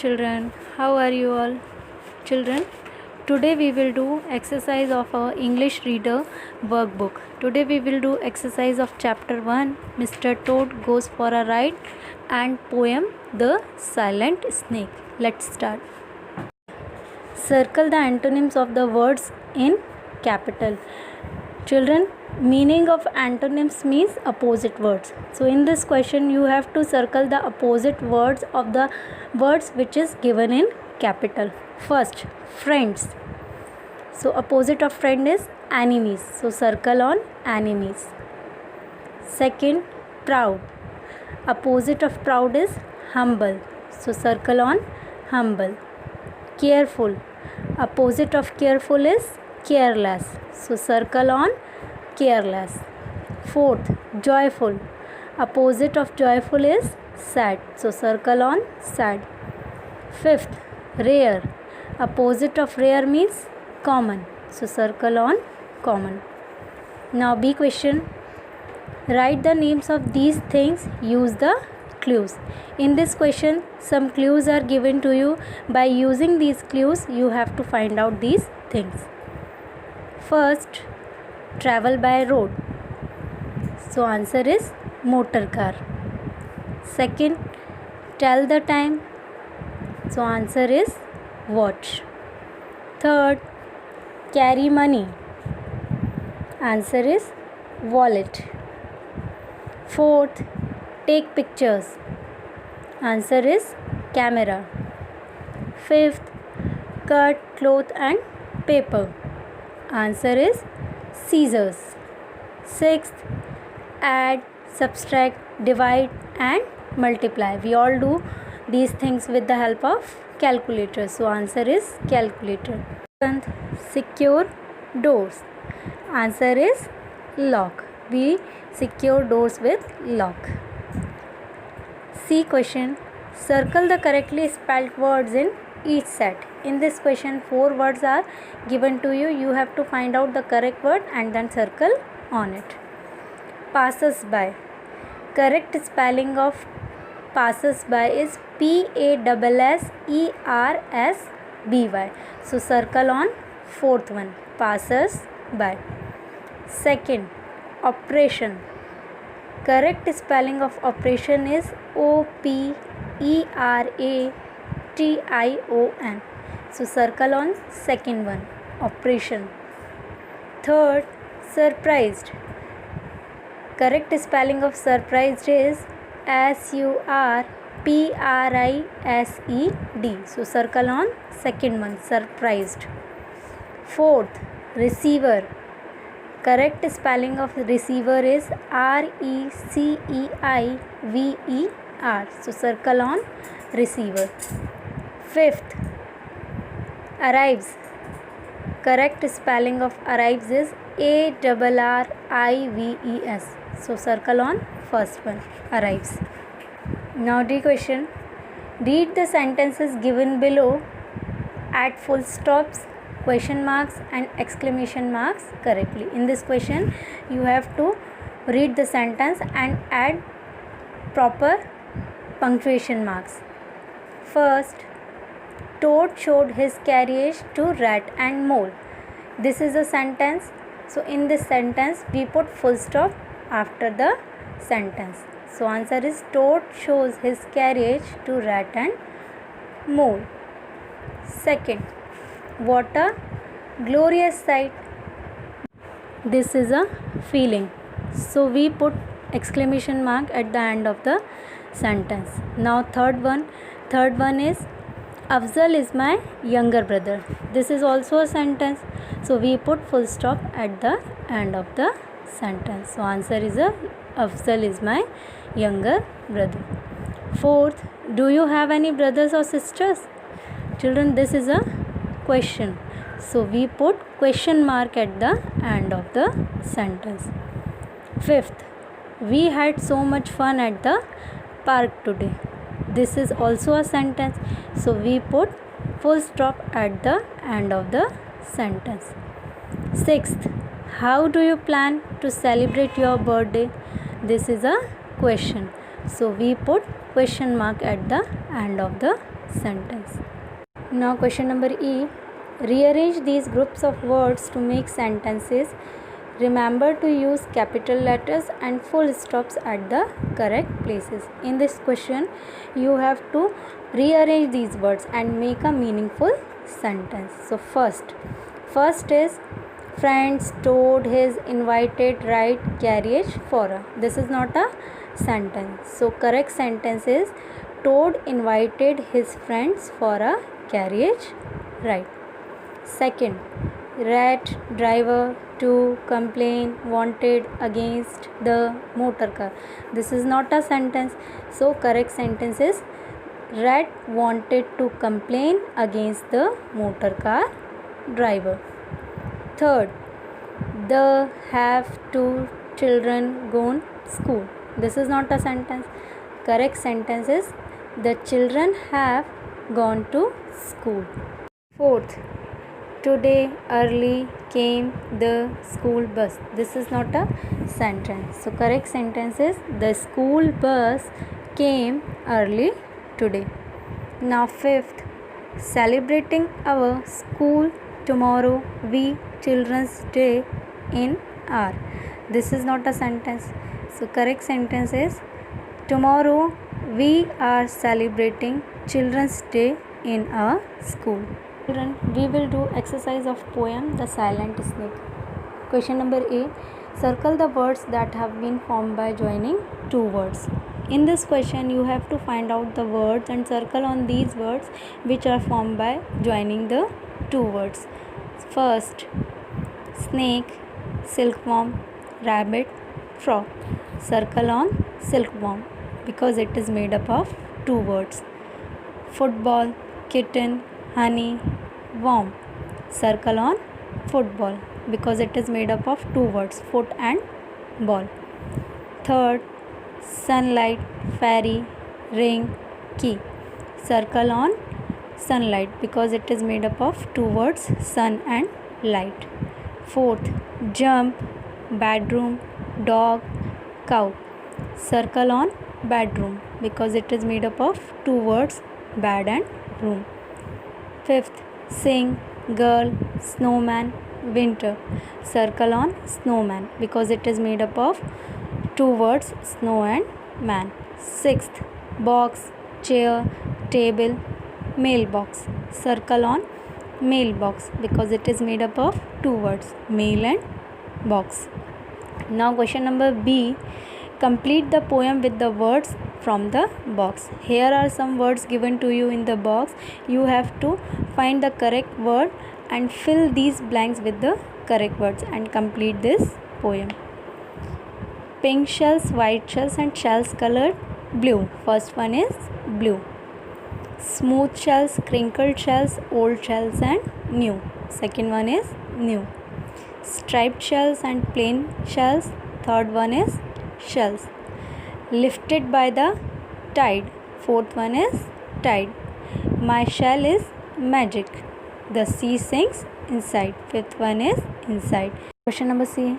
children, how are you all? Children, today we will do exercise of our English reader workbook. Today we will do exercise of chapter 1, Mr. Toad Goes for a Ride, and poem The Silent Snake. Let's start. Circle the antonyms of the words in capital. Children, meaning of antonyms means opposite words. So in this question you have to circle the opposite words of the words which is given in capital. First, friends. So opposite of friend is enemies. So circle on enemies. Second, proud. Opposite of proud is humble. So circle on humble. Careful. Opposite of careful is careless. So circle on careless. Fourth, joyful. Opposite of joyful is sad. So circle on sad. Fifth, rare. Opposite of rare means common. So circle on common. Now B question. Write the names of these things. Use the clues. In this question some clues are given to you. By using these clues you have to find out these things. First, travel by road. So answer is motor car. Second, tell the time. So answer is watch. Third, carry money. Answer is wallet. Fourth, take pictures. Answer is camera. Fifth, cut cloth and paper. Answer is scissors. Sixth, add, subtract, divide and multiply. We all do these things with the help of calculator. So answer is calculator. Seventh, secure doors. Answer is lock. We secure doors with lock. C question. Circle the correctly spelled words in each set. In this question 4 words are given to you. You have to find out the correct word and then circle on it. Passers by. Correct spelling of passers by is Passersby. So circle on fourth one. Passers by. Second, operation. Correct spelling of operation is Operation. So circle on second one. Operation. Third, surprised. Correct spelling of surprised is Surprised. So circle on second one. Surprised. Fourth, receiver. Correct spelling of receiver is Receiver. So circle on receiver. Fifth, arrives. Correct spelling of arrives is Arrives. So circle on first one. Arrives. Now D question. Read the sentences given below. Add full stops, question marks and exclamation marks correctly. In this question you have to read the sentence and add proper punctuation marks. First, Toad showed his carriage to rat and mole. This is a sentence. So in this sentence we put full stop after the sentence. So answer is Toad shows his carriage to rat and mole. Second, what a glorious sight. This is a feeling. So we put exclamation mark at the end of the sentence. Now third one is Afzal is my younger brother. This is also a sentence. So we put full stop at the end of the sentence. So answer is Afzal is my younger brother. Fourth, do you have any brothers or sisters? Children, this is a question. So we put question mark at the end of the sentence. Fifth, we had so much fun at the park today. This is also a sentence. So we put full stop at the end of the sentence. Sixth, how do you plan to celebrate your birthday? This is a question. So we put question mark at the end of the sentence. Now question number E. Rearrange these groups of words to make sentences. Remember to use capital letters and full stops at the correct places. In this question, you have to rearrange these words and make a meaningful sentence. So first is friends told his invited ride carriage for a. This is not a sentence. So correct sentence is Toad invited his friends for a carriage ride. Second, rat driver to complain wanted against the motor car. This is not a sentence. So correct sentence is rat wanted to complain against the motor car driver. Third, the have two children gone school. This is not a sentence. Correct sentence is the children have gone to school. Fourth, today early came the school bus. This is not a sentence. So correct sentence is the school bus came early today. Now fifth, celebrating our school tomorrow we Children's Day in our. This is not a sentence. So correct sentence is tomorrow we are celebrating Children's Day in our school. Children, we will do exercise of poem The Silent Snake. Question number A. Circle the words that have been formed by joining two words. In this question, you have to find out the words and circle on these words which are formed by joining the two words. First, snake, silkworm, rabbit, frog. Circle on silkworm because it is made up of two words. Football, kitten, honey, worm. Circle on football because it is made up of two words, foot and ball. Third, sunlight, fairy, ring, key. Circle on sunlight because it is made up of two words, sun and light. Fourth, jump, bedroom, dog, cow. Circle on bedroom because it is made up of two words, bed and room. Fifth, sing, girl, snowman, winter. Circle on snowman because it is made up of two words, snow and man. Sixth, box, chair, table, mailbox. Circle on mailbox because it is made up of two words, mail and box. Now question number B. Complete the poem with the words from the box. Here are some words given to you in the box. You have to find the correct word and fill these blanks with the correct words and complete this poem. Pink shells, white shells and shells colored blue. First one is blue. Smooth shells, crinkled shells, old shells and new. Second one is new. Striped shells and plain shells. Third one is shells. Lifted by the tide. Fourth one is tide. My shell is magic. The sea sinks inside. Fifth one is inside. Question number C.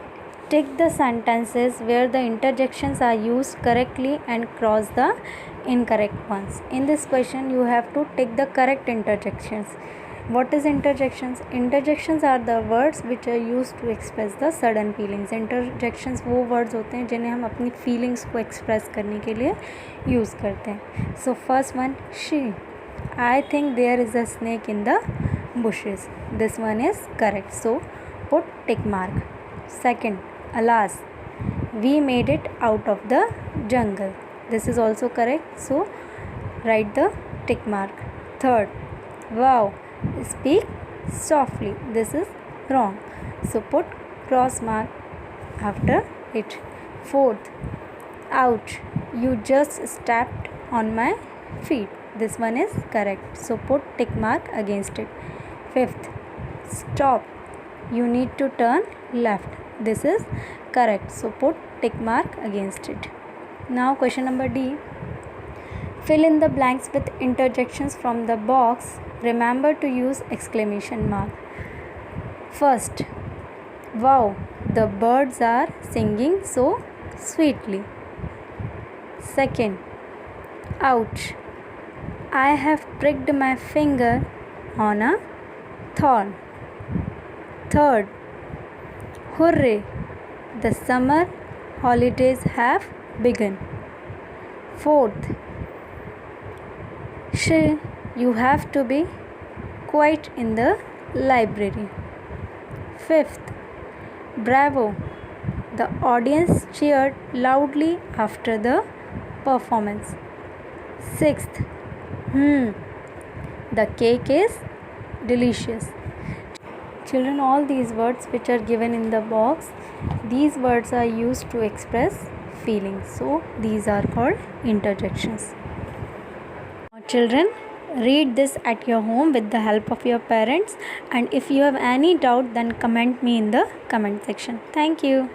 Tick the sentences where the interjections are used correctly and cross the incorrect ones. In this question, you have to tick the correct interjections. What is interjections? Interjections are the words which are used to express the sudden feelings. Interjections वो words होते हैं जिन्हें हम अपनी feelings को express करने के लिए use करते हैं. So first one, she. I think there is a snake in the bushes. This one is correct. So put tick mark. Second, alas, we made it out of the jungle. This is also correct. So write the tick mark. Third, wow, speak softly. This is wrong. So put cross mark after it. Fourth, ouch, you just stepped on my feet. This one is correct. So put tick mark against it. Fifth, stop, you need to turn left. This is correct. So put tick mark against it. Now question number D. Fill in the blanks with interjections from the box. Remember to use exclamation mark. First, wow, the birds are singing so sweetly. Second, ouch, I have pricked my finger on a thorn. Third, hooray, the summer holidays have begun. Fourth, shh, you have to be quiet in the library. Fifth, bravo, the audience cheered loudly after the performance. Sixth, the cake is delicious. Children, all these words which are given in the box, these words are used to express feelings. So these are called interjections. Children, read this at your home with the help of your parents, and if you have any doubt, then comment me in the comment section. Thank you.